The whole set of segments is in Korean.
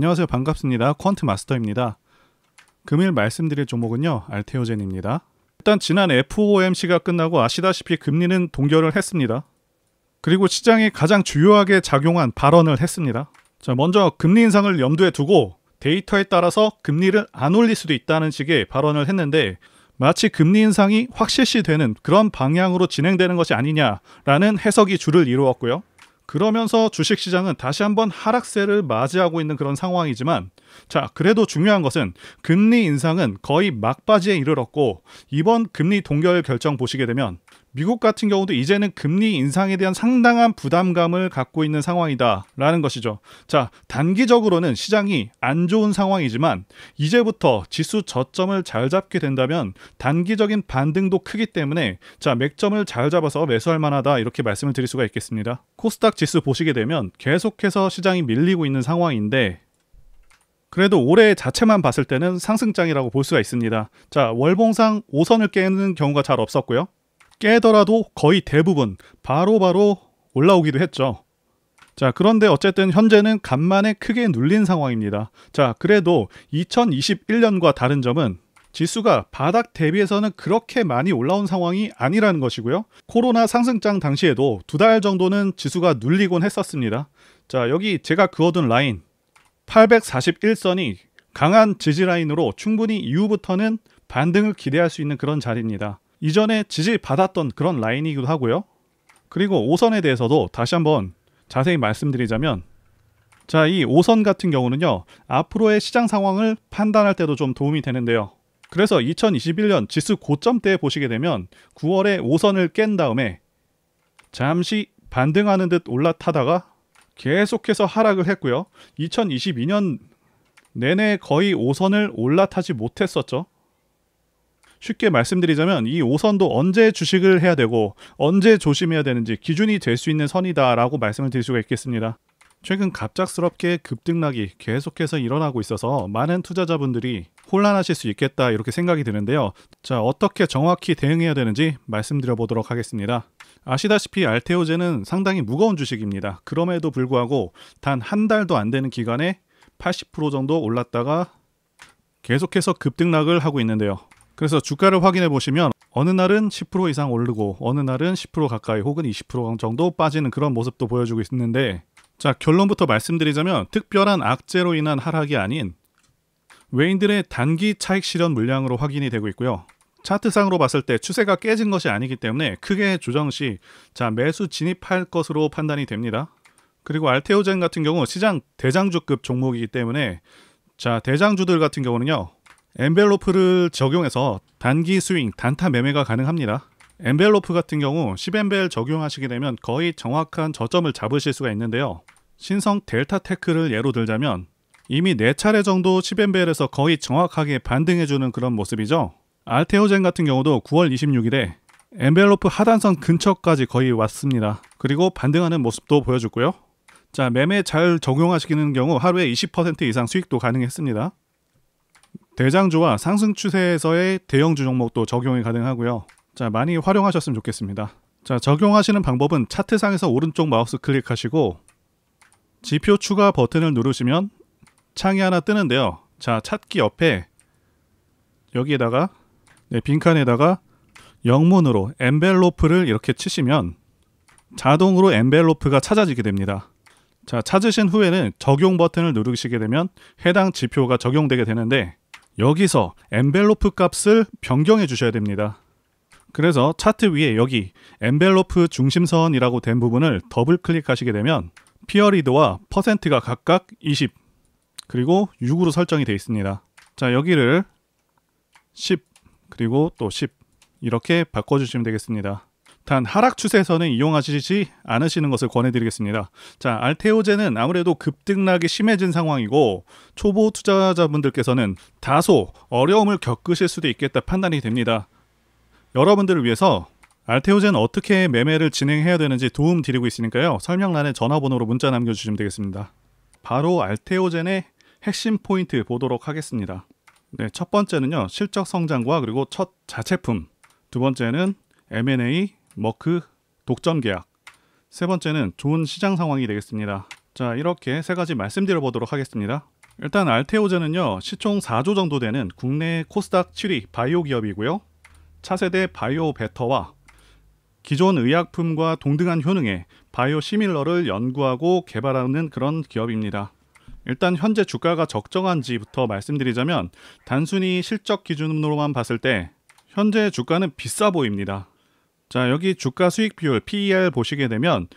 안녕하세요. 반갑습니다. 퀀트 마스터입니다. 금일 말씀드릴 종목은요, 알테오젠입니다. 일단 지난 FOMC가 끝나고 아시다시피 금리는 동결을 했습니다. 그리고 시장에 가장 주요하게 작용한 발언을 했습니다. 자, 먼저 금리 인상을 염두에 두고 데이터에 따라서 금리를 안 올릴 수도 있다는 식의 발언을 했는데, 마치 금리 인상이 확실시되는 그런 방향으로 진행되는 것이 아니냐라는 해석이 주를 이루었고요. 그러면서 주식시장은 다시 한번 하락세를 맞이하고 있는 그런 상황이지만, 자, 그래도 중요한 것은 금리 인상은 거의 막바지에 이르렀고, 이번 금리 동결 결정 보시게 되면 미국 같은 경우도 이제는 금리 인상에 대한 상당한 부담감을 갖고 있는 상황이다 라는 것이죠. 자, 단기적으로는 시장이 안 좋은 상황이지만 이제부터 지수 저점을 잘 잡게 된다면 단기적인 반등도 크기 때문에, 자, 맥점을 잘 잡아서 매수할 만하다, 이렇게 말씀을 드릴 수가 있겠습니다. 코스닥 지수 보시게 되면 계속해서 시장이 밀리고 있는 상황인데, 그래도 올해 자체만 봤을 때는 상승장이라고 볼 수가 있습니다. 자, 월봉상 5선을 깨는 경우가 잘 없었고요. 깨더라도 거의 대부분 바로바로 올라오기도 했죠. 자, 그런데 어쨌든 현재는 간만에 크게 눌린 상황입니다. 자, 그래도 2021년과 다른 점은 지수가 바닥 대비해서는 그렇게 많이 올라온 상황이 아니라는 것이고요. 코로나 상승장 당시에도 2달 정도는 지수가 눌리곤 했었습니다. 자, 여기 제가 그어둔 라인 841선이 강한 지지 라인으로 충분히 이후부터는 반등을 기대할 수 있는 그런 자리입니다. 이전에 지지받았던 그런 라인이기도 하고요. 그리고 5선에 대해서도 다시 한번 자세히 말씀드리자면, 자, 이 5선 같은 경우는요, 앞으로의 시장 상황을 판단할 때도 좀 도움이 되는데요. 그래서 2021년 지수 고점 때 보시게 되면 9월에 5선을 깬 다음에 잠시 반등하는 듯 올라타다가 계속해서 하락을 했고요. 2022년 내내 거의 5선을 올라타지 못했었죠. 쉽게 말씀드리자면 이 5선도 언제 주식을 해야 되고 언제 조심해야 되는지 기준이 될 수 있는 선이다라고 말씀을 드릴 수가 있겠습니다. 최근 갑작스럽게 급등락이 계속해서 일어나고 있어서 많은 투자자분들이 혼란하실 수 있겠다, 이렇게 생각이 드는데요. 자, 어떻게 정확히 대응해야 되는지 말씀드려 보도록 하겠습니다. 아시다시피 알테오젠은 상당히 무거운 주식입니다. 그럼에도 불구하고 단 한 달도 안 되는 기간에 80% 정도 올랐다가 계속해서 급등락을 하고 있는데요. 그래서 주가를 확인해 보시면 어느 날은 10% 이상 오르고 어느 날은 10% 가까이 혹은 20% 정도 빠지는 그런 모습도 보여주고 있는데, 자, 결론부터 말씀드리자면 특별한 악재로 인한 하락이 아닌 외인들의 단기 차익 실현 물량으로 확인이 되고 있고요. 차트상으로 봤을 때 추세가 깨진 것이 아니기 때문에 크게 조정 시, 자, 매수 진입할 것으로 판단이 됩니다. 그리고 알테오젠 같은 경우 시장 대장주급 종목이기 때문에, 자, 대장주들 같은 경우는요, 엔벨로프를 적용해서 단기 스윙, 단타 매매가 가능합니다. 엔벨로프 같은 경우 10엔벨 적용하시게 되면 거의 정확한 저점을 잡으실 수가 있는데요. 신성 델타테크를 예로 들자면 이미 4차례 정도 10엔벨에서 거의 정확하게 반등해주는 그런 모습이죠. 알테오젠 같은 경우도 9월 26일에 엔벨로프 하단선 근처까지 거의 왔습니다. 그리고 반등하는 모습도 보여줬고요. 자, 매매 잘 적용하시는 경우 하루에 20% 이상 수익도 가능했습니다. 대장주와 상승 추세에서의 대형주 종목도 적용이 가능하고요. 자, 많이 활용하셨으면 좋겠습니다. 자, 적용하시는 방법은 차트상에서 오른쪽 마우스 클릭하시고 지표 추가 버튼을 누르시면 창이 하나 뜨는데요. 자, 찾기 옆에 여기에다가 빈칸에다가 영문으로 엔벨로프를 이렇게 치시면 자동으로 엔벨로프가 찾아지게 됩니다. 자, 찾으신 후에는 적용 버튼을 누르시게 되면 해당 지표가 적용되게 되는데, 여기서 엔벨로프 값을 변경해 주셔야 됩니다. 그래서 차트 위에 여기 엔벨로프 중심선이라고 된 부분을 더블 클릭하시게 되면 피어리드와 퍼센트가 각각 20 그리고 6으로 설정이 되어 있습니다. 자, 여기를 10 그리고 또 10 이렇게 바꿔주시면 되겠습니다. 단 하락 추세선은 이용하시지 않으시는 것을 권해드리겠습니다. 자, 알테오젠은 아무래도 급등락이 심해진 상황이고 초보 투자자분들께서는 다소 어려움을 겪으실 수도 있겠다 판단이 됩니다. 여러분들을 위해서 알테오젠 어떻게 매매를 진행해야 되는지 도움 드리고 있으니까요. 설명란에 전화번호로 문자 남겨주시면 되겠습니다. 바로 알테오젠의 핵심 포인트 보도록 하겠습니다. 네, 첫 번째는요, 실적 성장과 그리고 첫 자체품. 두 번째는 M&A, 머크, 독점 계약. 세 번째는 좋은 시장 상황이 되겠습니다. 자, 이렇게 세 가지 말씀드려 보도록 하겠습니다. 일단 알테오젠은요, 시총 4조 정도 되는 국내 코스닥 7위 바이오 기업이고요. 차세대 바이오 베터와 기존 의약품과 동등한 효능의 바이오 시밀러를 연구하고 개발하는 그런 기업입니다. 일단 현재 주가가 적정한지부터 말씀드리자면 단순히 실적 기준으로만 봤을 때 현재 주가는 비싸 보입니다. 자, 여기 주가 수익 비율 PER 보시게 되면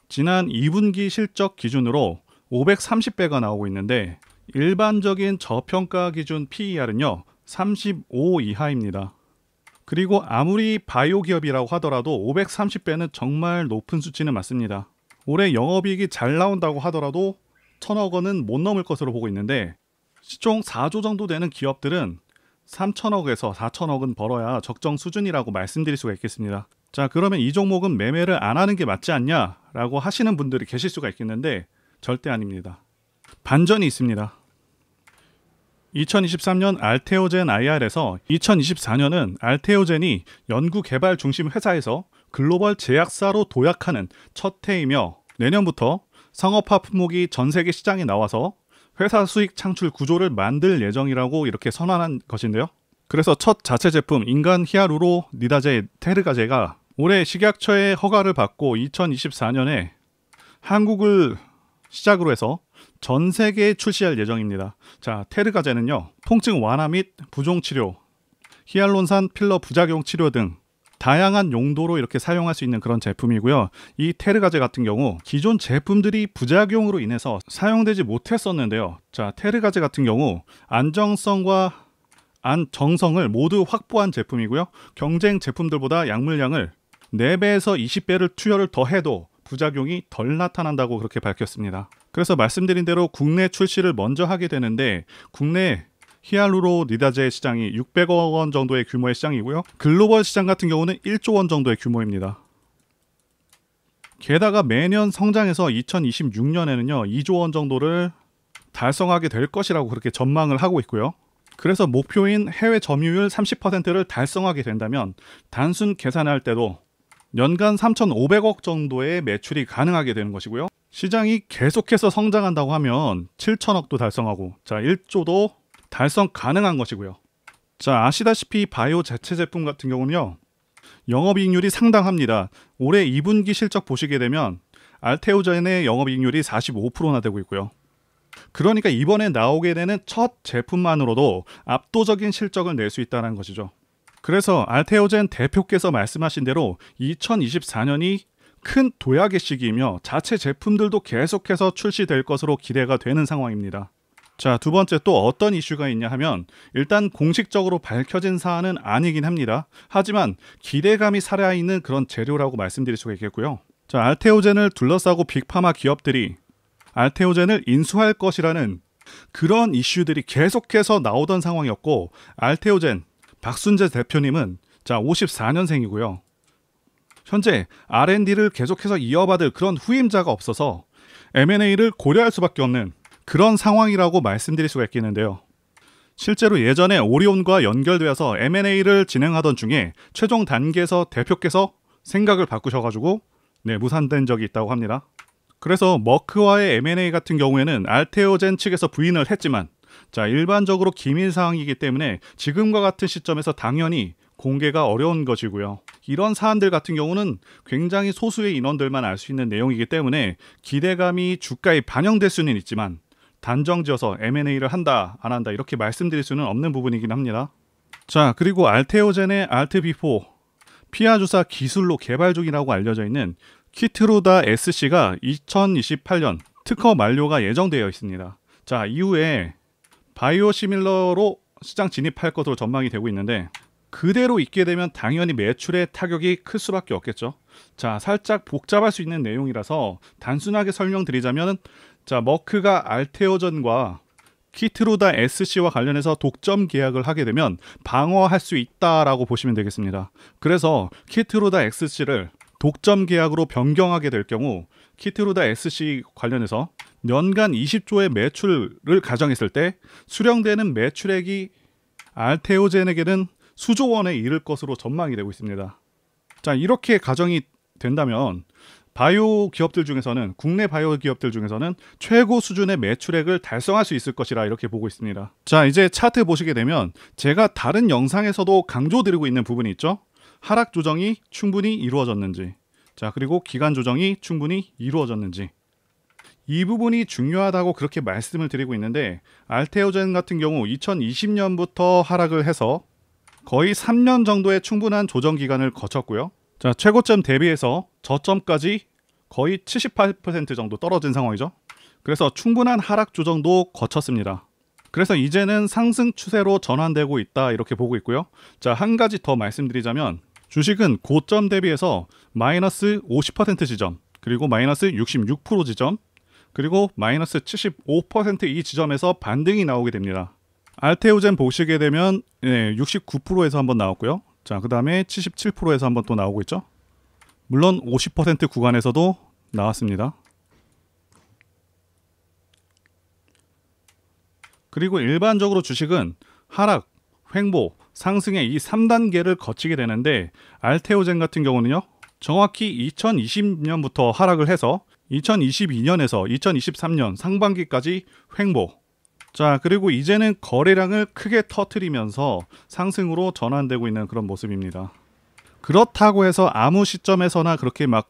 지난 2분기 실적 기준으로 530배가 나오고 있는데 일반적인 저평가 기준 PER은요 35 이하입니다. 그리고 아무리 바이오 기업이라고 하더라도 530배는 정말 높은 수치는 맞습니다. 올해 영업이익이 잘 나온다고 하더라도 1000억 원은 못 넘을 것으로 보고 있는데 시총 4조 정도 되는 기업들은 3000억에서 4000억은 벌어야 적정 수준이라고 말씀드릴 수가 있겠습니다. 자, 그러면 이 종목은 매매를 안 하는 게 맞지 않냐 라고 하시는 분들이 계실 수가 있겠는데 절대 아닙니다. 반전이 있습니다. 2023년 알테오젠 IR에서 2024년은 알테오젠이 연구개발 중심 회사에서 글로벌 제약사로 도약하는 첫 해이며 내년부터 상업화 품목이 전 세계 시장에 나와서 회사 수익 창출 구조를 만들 예정이라고 이렇게 선언한 것인데요. 그래서 첫 자체 제품 인간 히알루로 니다제 테르가제가 올해 식약처의 허가를 받고 2024년에 한국을 시작으로 해서 전 세계에 출시할 예정입니다. 자, 테르가제는요, 통증 완화 및 부종 치료, 히알론산 필러 부작용 치료 등 다양한 용도로 이렇게 사용할 수 있는 그런 제품이고요. 이 테르가제 같은 경우 기존 제품들이 부작용으로 인해서 사용되지 못했었는데요. 자, 테르가제 같은 경우 안정성과 안정성을 모두 확보한 제품이고요. 경쟁 제품들보다 약물량을 4배에서 20배를 투여를 더해도 부작용이 덜 나타난다고 그렇게 밝혔습니다. 그래서 말씀드린 대로 국내 출시를 먼저 하게 되는데 국내 히알루로 니다제 시장이 600억 원 정도의 규모의 시장이고요. 글로벌 시장 같은 경우는 1조 원 정도의 규모입니다. 게다가 매년 성장해서 2026년에는요 2조 원 정도를 달성하게 될 것이라고 그렇게 전망을 하고 있고요. 그래서 목표인 해외 점유율 30%를 달성하게 된다면 단순 계산할 때도 연간 3,500억 정도의 매출이 가능하게 되는 것이고요. 시장이 계속해서 성장한다고 하면 7천억도 달성하고, 자, 1조도 달성 가능한 것이고요. 자, 아시다시피 바이오 자체 제품 같은 경우는요, 영업이익률이 상당합니다. 올해 2분기 실적 보시게 되면 알테오젠의 영업이익률이 45%나 되고 있고요. 그러니까 이번에 나오게 되는 첫 제품만으로도 압도적인 실적을 낼 수 있다는 것이죠. 그래서 알테오젠 대표께서 말씀하신 대로 2024년이 큰 도약의 시기이며 자체 제품들도 계속해서 출시될 것으로 기대가 되는 상황입니다. 자, 두 번째 또 어떤 이슈가 있냐 하면 일단 공식적으로 밝혀진 사안은 아니긴 합니다. 하지만 기대감이 살아있는 그런 재료라고 말씀드릴 수가 있겠고요. 자, 알테오젠을 둘러싸고 빅파마 기업들이 알테오젠을 인수할 것이라는 그런 이슈들이 계속해서 나오던 상황이었고, 알테오젠 박순재 대표님은 자 54년생이고요. 현재 R&D를 계속해서 이어받을 그런 후임자가 없어서 M&A를 고려할 수밖에 없는 그런 상황이라고 말씀드릴 수가 있겠는데요. 실제로 예전에 오리온과 연결되어서 M&A를 진행하던 중에 최종 단계에서 대표께서 생각을 바꾸셔가지고 무산된 적이 있다고 합니다. 그래서 머크와의 M&A 같은 경우에는 알테오젠 측에서 부인을 했지만 자, 일반적으로 기밀 사항이기 때문에 지금과 같은 시점에서 당연히 공개가 어려운 것이고요. 이런 사안들 같은 경우는 굉장히 소수의 인원들만 알 수 있는 내용이기 때문에 기대감이 주가에 반영될 수는 있지만 단정지어서 M&A를 한다 안 한다 이렇게 말씀드릴 수는 없는 부분이긴 합니다. 자, 그리고 알테오젠의 알트비포 피하 주사 기술로 개발 중이라고 알려져 있는 키트루다 SC가 2028년 특허 만료가 예정되어 있습니다. 자, 이후에 바이오시밀러로 시장 진입할 것으로 전망이 되고 있는데 그대로 있게 되면 당연히 매출의 타격이 클 수밖에 없겠죠. 자, 살짝 복잡할 수 있는 내용이라서 단순하게 설명드리자면 자, 머크가 알테오젠과 키트루다 SC와 관련해서 독점 계약을 하게 되면 방어할 수 있다라고 보시면 되겠습니다. 그래서 키트루다 SC를 독점 계약으로 변경하게 될 경우 키트루다 SC 관련해서 연간 20조의 매출을 가정했을 때 수령되는 매출액이 알테오젠에게는 수조 원에 이를 것으로 전망이 되고 있습니다. 자, 이렇게 가정이 된다면 바이오 기업들 중에서는 국내 바이오 기업들 중에서는 최고 수준의 매출액을 달성할 수 있을 것이라 이렇게 보고 있습니다. 자, 이제 차트 보시게 되면 제가 다른 영상에서도 강조드리고 있는 부분이 있죠. 하락 조정이 충분히 이루어졌는지, 자, 그리고 기간 조정이 충분히 이루어졌는지, 이 부분이 중요하다고 그렇게 말씀을 드리고 있는데, 알테오젠 같은 경우 2020년부터 하락을 해서 거의 3년 정도의 충분한 조정 기간을 거쳤고요. 자, 최고점 대비해서 저점까지 거의 78% 정도 떨어진 상황이죠. 그래서 충분한 하락 조정도 거쳤습니다. 그래서 이제는 상승 추세로 전환되고 있다 이렇게 보고 있고요. 자, 한 가지 더 말씀드리자면 주식은 고점 대비해서 마이너스 50% 지점, 그리고 마이너스 66% 지점, 그리고 마이너스 75%이 지점에서 반등이 나오게 됩니다. 알테오젠 보시게 되면 69%에서 한번 나왔고요. 자, 그 다음에 77%에서 한번 또 나오고 있죠. 물론 50% 구간에서도 나왔습니다. 그리고 일반적으로 주식은 하락, 횡보, 상승의 이 3단계를 거치게 되는데, 알테오젠 같은 경우는요, 정확히 2020년부터 하락을 해서 2022년에서 2023년 상반기까지 횡보. 자, 그리고 이제는 거래량을 크게 터뜨리면서 상승으로 전환되고 있는 그런 모습입니다. 그렇다고 해서 아무 시점에서나 그렇게 막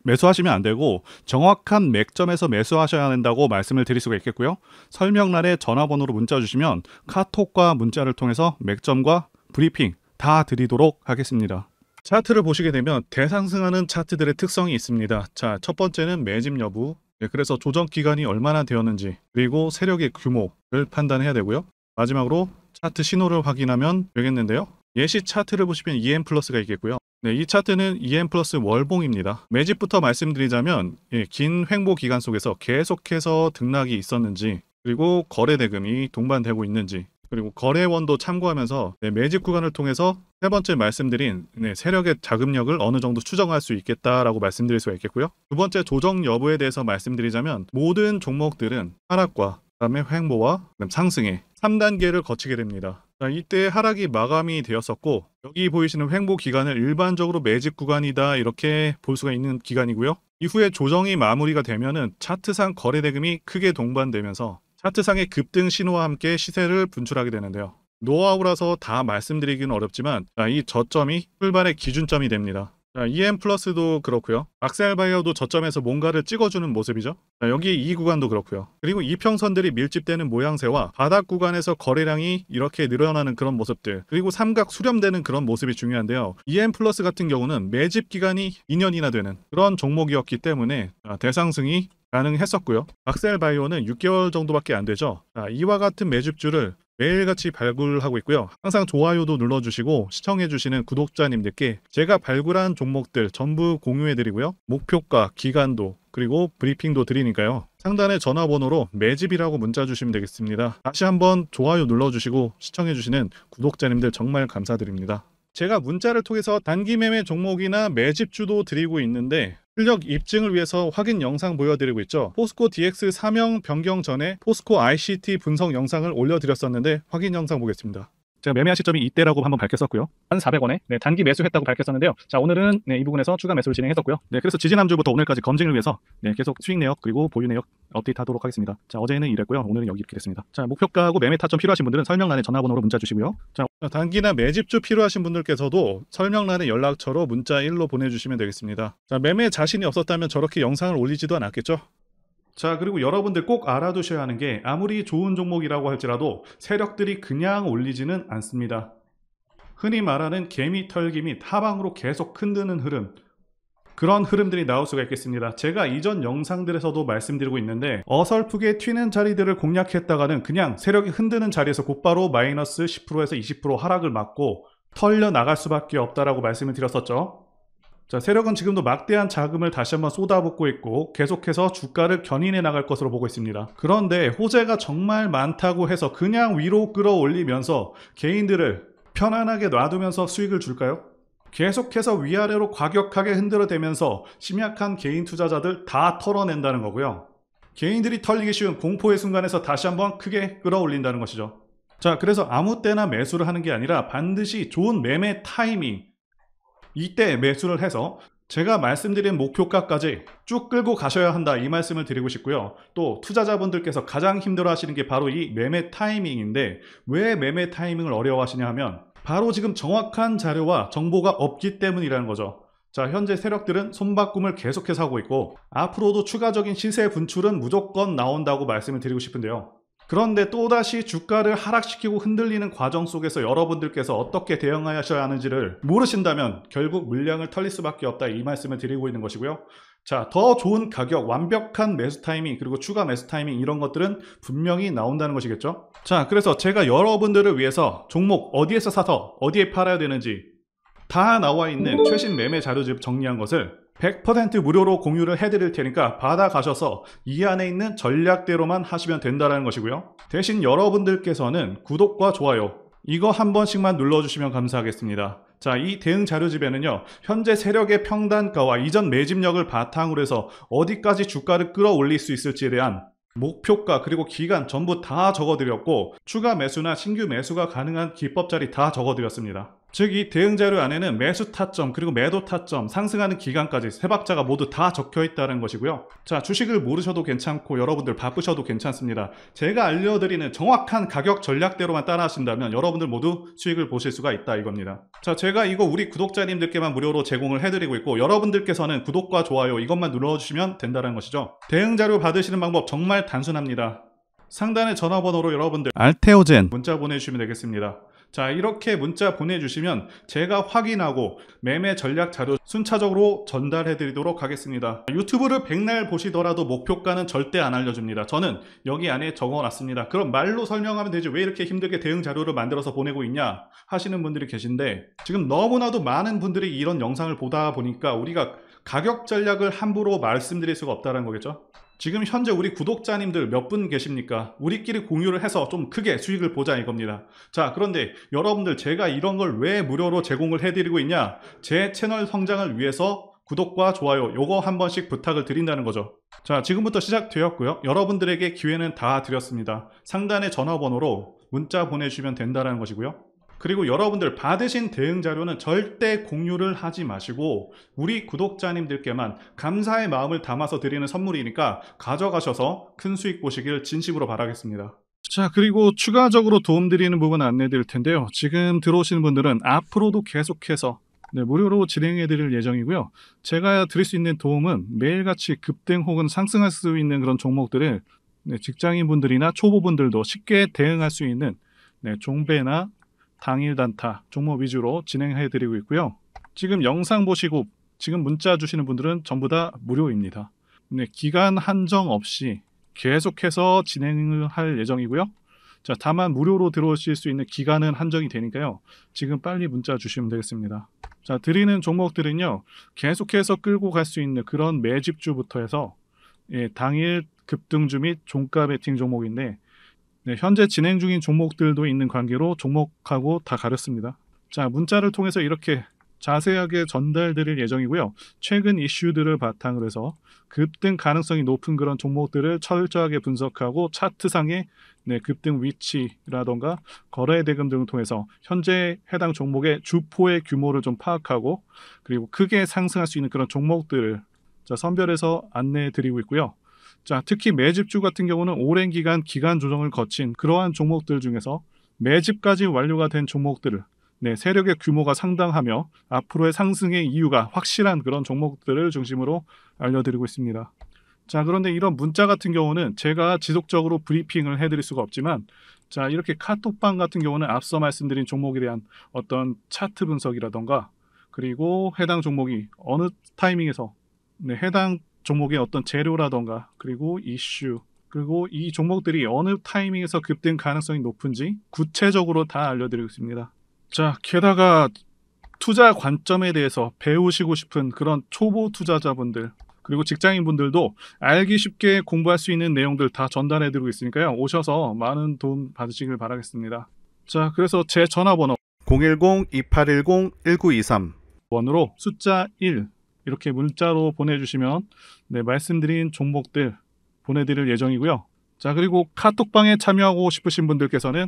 매수하시면 안 되고 정확한 맥점에서 매수하셔야 된다고 말씀을 드릴 수가 있겠고요. 설명란에 전화번호로 문자 주시면 카톡과 문자를 통해서 맥점과 브리핑 다 드리도록 하겠습니다. 차트를 보시게 되면 대상승하는 차트들의 특성이 있습니다. 자, 첫 번째는 매집 여부, 그래서 조정 기간이 얼마나 되었는지, 그리고 세력의 규모를 판단해야 되고요. 마지막으로 차트 신호를 확인하면 되겠는데요. 예시 차트를 보시면 EM 플러스가 있겠고요. 이 차트는 EM 플러스 월봉입니다. 매집부터 말씀드리자면 긴 횡보 기간 속에서 계속해서 등락이 있었는지, 그리고 거래 대금이 동반되고 있는지, 그리고 거래원도 참고하면서 매집 구간을 통해서 세 번째 말씀드린 세력의 자금력을 어느 정도 추정할 수 있겠다라고 말씀드릴 수가 있겠고요. 두 번째 조정 여부에 대해서 말씀드리자면 모든 종목들은 하락과 그다음에 횡보와 그다음 상승의 3단계를 거치게 됩니다. 자, 이때 하락이 마감이 되었었고, 여기 보이시는 횡보 기간을 일반적으로 매집 구간이다 이렇게 볼 수가 있는 기간이고요. 이후에 조정이 마무리가 되면은 차트상 거래 대금이 크게 동반되면서 차트상의 급등 신호와 함께 시세를 분출하게 되는데요. 노하우라서 다 말씀드리기는 어렵지만 이 저점이 출발의 기준점이 됩니다. EM 플러스도 그렇고요. 악셀바이어도 저점에서 뭔가를 찍어주는 모습이죠. 여기 이 구간도 그렇고요. 그리고 이평선들이 밀집되는 모양새와 바닥 구간에서 거래량이 이렇게 늘어나는 그런 모습들, 그리고 삼각 수렴되는 그런 모습이 중요한데요. EM 플러스 같은 경우는 매집 기간이 2년이나 되는 그런 종목이었기 때문에 대상승이 가능했었고요. 악셀바이오는 6개월 정도밖에 안 되죠. 이와 같은 매집주를 매일같이 발굴하고 있고요. 항상 좋아요도 눌러주시고 시청해주시는 구독자님들께 제가 발굴한 종목들 전부 공유해드리고요. 목표가, 기간도, 그리고 브리핑도 드리니까요. 상단에 전화번호로 매집이라고 문자 주시면 되겠습니다. 다시 한번 좋아요 눌러주시고 시청해주시는 구독자님들 정말 감사드립니다. 제가 문자를 통해서 단기 매매 종목이나 매집주도 드리고 있는데 실력 입증을 위해서 확인 영상 보여드리고 있죠. 포스코 DX 사명 변경 전에 포스코 ICT 분석 영상을 올려드렸었는데 확인 영상 보겠습니다. 제가 매매한 시점이 이때라고 한번 밝혔었고요. 1,400원에 단기 매수했다고 밝혔었는데요. 자, 오늘은 이 부분에서 추가 매수를 진행했었고요. 그래서 지지난주부터 오늘까지 검증을 위해서 계속 수익 내역 그리고 보유 내역 업데이트하도록 하겠습니다. 자, 어제는 이랬고요. 오늘은 여기 이렇게 됐습니다. 자, 목표가하고 매매 타점 필요하신 분들은 설명란에 전화번호로 문자 주시고요. 자, 단기나 매집주 필요하신 분들께서도 설명란에 연락처로 문자 1로 보내주시면 되겠습니다. 자, 매매 자신이 없었다면 저렇게 영상을 올리지도 않았겠죠. 자, 그리고 여러분들 꼭 알아두셔야 하는 게 아무리 좋은 종목이라고 할지라도 세력들이 그냥 올리지는 않습니다. 흔히 말하는 개미 털기 및 하방으로 계속 흔드는 흐름, 그런 흐름들이 나올 수가 있겠습니다. 제가 이전 영상들에서도 말씀드리고 있는데 어설프게 튀는 자리들을 공략했다가는 그냥 세력이 흔드는 자리에서 곧바로 마이너스 10%에서 20% 하락을 맞고 털려 나갈 수밖에 없다라고 말씀을 드렸었죠. 자, 세력은 지금도 막대한 자금을 다시 한번 쏟아붓고 있고 계속해서 주가를 견인해 나갈 것으로 보고 있습니다. 그런데 호재가 정말 많다고 해서 그냥 위로 끌어올리면서 개인들을 편안하게 놔두면서 수익을 줄까요? 계속해서 위아래로 과격하게 흔들어대면서 심약한 개인 투자자들 다 털어낸다는 거고요. 개인들이 털리기 쉬운 공포의 순간에서 다시 한번 크게 끌어올린다는 것이죠. 자, 그래서 아무 때나 매수를 하는 게 아니라 반드시 좋은 매매 타이밍, 이때 매수를 해서 제가 말씀드린 목표가까지 쭉 끌고 가셔야 한다, 이 말씀을 드리고 싶고요. 또 투자자분들께서 가장 힘들어 하시는 게 바로 이 매매 타이밍인데, 왜 매매 타이밍을 어려워하시냐 하면 바로 지금 정확한 자료와 정보가 없기 때문이라는 거죠. 자, 현재 세력들은 손바꿈을 계속해서 하고 있고 앞으로도 추가적인 시세 분출은 무조건 나온다고 말씀을 드리고 싶은데요. 그런데 또다시 주가를 하락시키고 흔들리는 과정 속에서 여러분들께서 어떻게 대응하셔야 하는지를 모르신다면 결국 물량을 털릴 수밖에 없다, 이 말씀을 드리고 있는 것이고요. 자, 더 좋은 가격, 완벽한 매수 타이밍, 그리고 추가 매수 타이밍, 이런 것들은 분명히 나온다는 것이겠죠. 자, 그래서 제가 여러분들을 위해서 종목 어디에서 사서 어디에 팔아야 되는지 다 나와 있는 최신 매매 자료집 정리한 것을 100% 무료로 공유를 해드릴 테니까 받아가셔서 이 안에 있는 전략대로만 하시면 된다는 것이고요. 대신 여러분들께서는 구독과 좋아요 이거 한 번씩만 눌러주시면 감사하겠습니다. 자, 이 대응 자료집에는요, 현재 세력의 평단가와 이전 매집력을 바탕으로 해서 어디까지 주가를 끌어올릴 수 있을지에 대한 목표가 그리고 기간 전부 다 적어드렸고, 추가 매수나 신규 매수가 가능한 기법 자리 다 적어드렸습니다. 즉, 이 대응 자료 안에는 매수 타점 그리고 매도 타점, 상승하는 기간까지 세 박자가 모두 다 적혀 있다는 것이고요. 자, 주식을 모르셔도 괜찮고 여러분들 바쁘셔도 괜찮습니다. 제가 알려드리는 정확한 가격 전략대로만 따라 하신다면 여러분들 모두 수익을 보실 수가 있다, 이겁니다. 자, 제가 이거 우리 구독자님들께만 무료로 제공을 해드리고 있고, 여러분들께서는 구독과 좋아요 이것만 눌러주시면 된다는 것이죠. 대응 자료 받으시는 방법 정말 단순합니다. 상단의 전화번호로 여러분들 알테오젠 문자 보내주시면 되겠습니다. 자, 이렇게 문자 보내주시면 제가 확인하고 매매 전략 자료 순차적으로 전달해 드리도록 하겠습니다. 유튜브를 백날 보시더라도 목표가는 절대 안 알려줍니다. 저는 여기 안에 적어놨습니다. 그럼 말로 설명하면 되지 왜 이렇게 힘들게 대응 자료를 만들어서 보내고 있냐 하시는 분들이 계신데, 지금 너무나도 많은 분들이 이런 영상을 보다 보니까 우리가 가격 전략을 함부로 말씀드릴 수가 없다는 거겠죠. 지금 현재 우리 구독자님들 몇 분 계십니까? 우리끼리 공유를 해서 좀 크게 수익을 보자, 이겁니다. 자, 그런데 여러분들, 제가 이런 걸 왜 무료로 제공을 해드리고 있냐? 제 채널 성장을 위해서 구독과 좋아요 요거 한 번씩 부탁을 드린다는 거죠. 자, 지금부터 시작되었고요. 여러분들에게 기회는 다 드렸습니다. 상단의 전화번호로 문자 보내주시면 된다는 것이고요. 그리고 여러분들 받으신 대응 자료는 절대 공유를 하지 마시고 우리 구독자님들께만 감사의 마음을 담아서 드리는 선물이니까 가져가셔서 큰 수익 보시길 진심으로 바라겠습니다. 자, 그리고 추가적으로 도움드리는 부분 안내 드릴 텐데요. 지금 들어오시는 분들은 앞으로도 계속해서 무료로 진행해 드릴 예정이고요. 제가 드릴 수 있는 도움은 매일같이 급등 혹은 상승할 수 있는 그런 종목들을 직장인분들이나 초보분들도 쉽게 대응할 수 있는 종배나 당일 단타 종목 위주로 진행해 드리고 있고요. 지금 영상 보시고 지금 문자 주시는 분들은 전부 다 무료입니다. 기간 한정 없이 계속해서 진행을 할 예정이고요. 자, 다만 무료로 들어오실 수 있는 기간은 한정이 되니까요. 지금 빨리 문자 주시면 되겠습니다. 자, 드리는 종목들은요, 계속해서 끌고 갈 수 있는 그런 매집주부터 해서 당일 급등주 및 종가 베팅 종목인데, 현재 진행 중인 종목들도 있는 관계로 종목하고 다 가렸습니다. 자, 문자를 통해서 이렇게 자세하게 전달드릴 예정이고요. 최근 이슈들을 바탕으로 해서 급등 가능성이 높은 그런 종목들을 철저하게 분석하고 차트상의 급등 위치라던가 거래 대금 등을 통해서 현재 해당 종목의 주포의 규모를 좀 파악하고, 그리고 크게 상승할 수 있는 그런 종목들을 선별해서 안내해 드리고 있고요. 자, 특히 매집주 같은 경우는 오랜 기간 조정을 거친 그러한 종목들 중에서 매집까지 완료가 된 종목들을 세력의 규모가 상당하며 앞으로의 상승의 이유가 확실한 그런 종목들을 중심으로 알려드리고 있습니다. 자, 그런데 이런 문자 같은 경우는 제가 지속적으로 브리핑을 해드릴 수가 없지만, 자, 이렇게 카톡방 같은 경우는 앞서 말씀드린 종목에 대한 어떤 차트 분석이라던가, 그리고 해당 종목이 어느 타이밍에서 해당 종목의 어떤 재료라던가, 그리고 이슈, 그리고 이 종목들이 어느 타이밍에서 급등 가능성이 높은지 구체적으로 다 알려드리고 있습니다. 자, 게다가 투자 관점에 대해서 배우시고 싶은 그런 초보 투자자분들, 그리고 직장인분들도 알기 쉽게 공부할 수 있는 내용들 다 전달해드리고 있으니까요. 오셔서 많은 도움 받으시길 바라겠습니다. 자, 그래서 제 전화번호 010-2810-1923 번호로 숫자 1 이렇게 문자로 보내주시면 말씀드린 종목들 보내드릴 예정이고요. 자, 그리고 카톡방에 참여하고 싶으신 분들께서는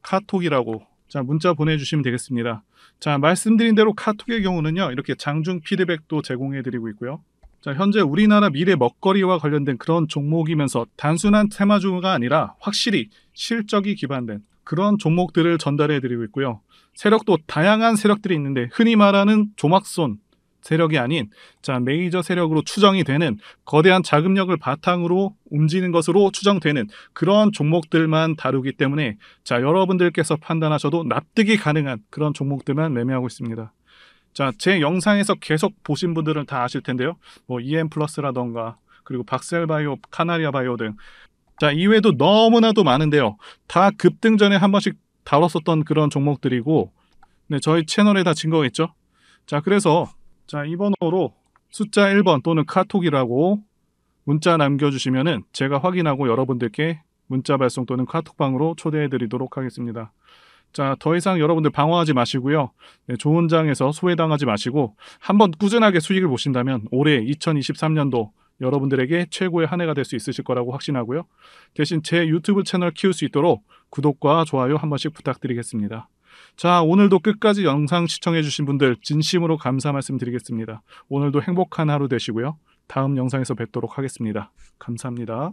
카톡이라고 자, 문자 보내주시면 되겠습니다. 자, 말씀드린 대로 카톡의 경우는요, 이렇게 장중 피드백도 제공해드리고 있고요. 자, 현재 우리나라 미래 먹거리와 관련된 그런 종목이면서 단순한 테마주가 아니라 확실히 실적이 기반된 그런 종목들을 전달해드리고 있고요. 세력도 다양한 세력들이 있는데 흔히 말하는 조막손 세력이 아닌 자, 메이저 세력으로 추정이 되는 거대한 자금력을 바탕으로 움직이는 것으로 추정되는 그런 종목들만 다루기 때문에 자, 여러분들께서 판단하셔도 납득이 가능한 그런 종목들만 매매하고 있습니다. 자, 제 영상에서 계속 보신 분들은 다 아실 텐데요. 뭐 EM플러스라던가 그리고 박셀바이오, 카나리아바이오 등 자, 이외에도 너무나도 많은데요. 다 급등 전에 한 번씩 다뤘었던 그런 종목들이고 네, 저희 채널에 다 증거가 있죠. 자, 그래서 자, 이 번호로 숫자 1번 또는 카톡이라고 문자 남겨주시면은 제가 확인하고 여러분들께 문자 발송 또는 카톡방으로 초대해 드리도록 하겠습니다. 자, 더 이상 여러분들 방어하지 마시고요. 네, 좋은 장에서 소외당하지 마시고 한번 꾸준하게 수익을 보신다면 올해 2023년도 여러분들에게 최고의 한 해가 될 수 있으실 거라고 확신하고요. 대신 제 유튜브 채널 키울 수 있도록 구독과 좋아요 한 번씩 부탁드리겠습니다. 자, 오늘도 끝까지 영상 시청해주신 분들 진심으로 감사 말씀드리겠습니다. 오늘도 행복한 하루 되시고요. 다음 영상에서 뵙도록 하겠습니다. 감사합니다.